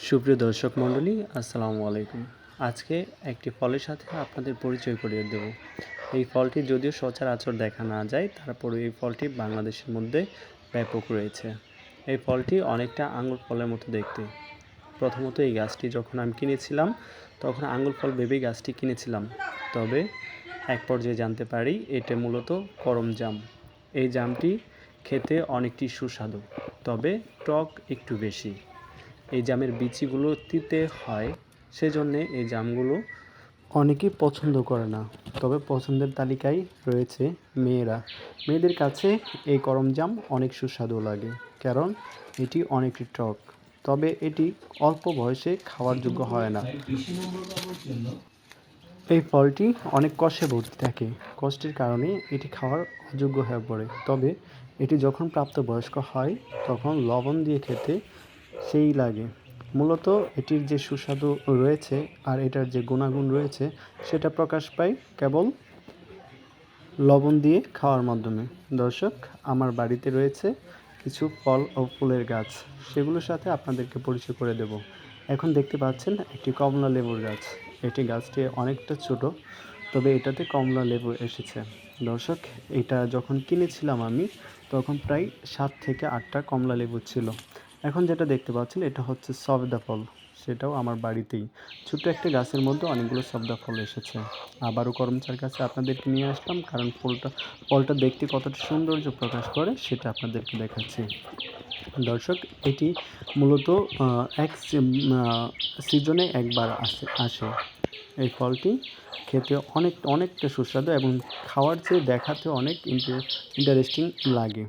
সুপ্রিয় দর্শক মণ্ডলী, আসসালামু আলাইকুম। আজকে একটি ফলের সাথে আপনাদের পরিচয় করিয়ে দেব। এই ফলটি যদিও সচরাচর দেখা না যায়, তারপরেও এই ফলটি বাংলাদেশের মধ্যে ব্যাপক রয়েছে। এই ফলটি অনেকটা আঙ্গুর ফলের মতো দেখতে। প্রথমত এই গাছটি যখন আমি কিনেছিলাম, তখন আঙ্গুর ফল ভেবেই গাছটি কিনেছিলাম। তবে এক পর্যায়ে জানতে পারি এটা মূলত করম জাম। এই জামটি খেতে অনেকটি সুস্বাদু, তবে টক একটু বেশি। এই জামের বিচিগুলো তিতে হয়, সেজন্যে এই জামগুলো অনেকেই পছন্দ করে না। তবে পছন্দের তালিকায় রয়েছে মেয়েদের কাছে এই করম জাম অনেক সুস্বাদু লাগে, কারণ এটি অনেকটি টক। তবে এটি অল্প বয়সে খাওয়ার যোগ্য হয় না। এই ফলটি অনেক কষে ভর্তি থাকে, কষ্টের কারণে এটি খাওয়ার অযোগ্য হয়ে পড়ে। তবে এটি যখন প্রাপ্তবয়স্ক হয় তখন লবণ দিয়ে খেতে সেই লাগে। মূলত এটির যে সুস্বাদু রয়েছে আর এটার যে গুণাগুণ রয়েছে সেটা প্রকাশ পায় কেবল লবণ দিয়ে খাওয়ার মাধ্যমে। দর্শক, আমার বাড়িতে রয়েছে কিছু ফল ও ফুলের গাছ, সেগুলোর সাথে আপনাদেরকে পরিচয় করে দেব। এখন দেখতে পাচ্ছেন একটি কমলা লেবুর গাছ। এটি গাছটি অনেকটা ছোট, তবে এটাতে কমলা লেবু এসেছে। দর্শক, এটা যখন কিনেছিলাম আমি, তখন প্রায় 7 থেকে 8টা কমলা লেবু ছিল। এখন যেটা দেখতে পাচ্ছেন এটা হচ্ছে সবেদা ফল, সেটাও আমার বাড়িতেই। ছোট্ট একটা গাছের মধ্যে অনেকগুলো সবেদা ফল এসেছে। আবারও করমচার কাছে আপনাদেরকে নিয়ে আসলাম, কারণ ফলটা দেখতে কতটা সৌন্দর্য প্রকাশ করে সেটা আপনাদেরকে দেখাচ্ছি। দর্শক, এটি মূলত এক সিজনে একবার আসে। এই ফলটি খেতে অনেকটা সুস্বাদু এবং খাওয়ার চেয়ে দেখাতে অনেক ইন্টারেস্টিং লাগে।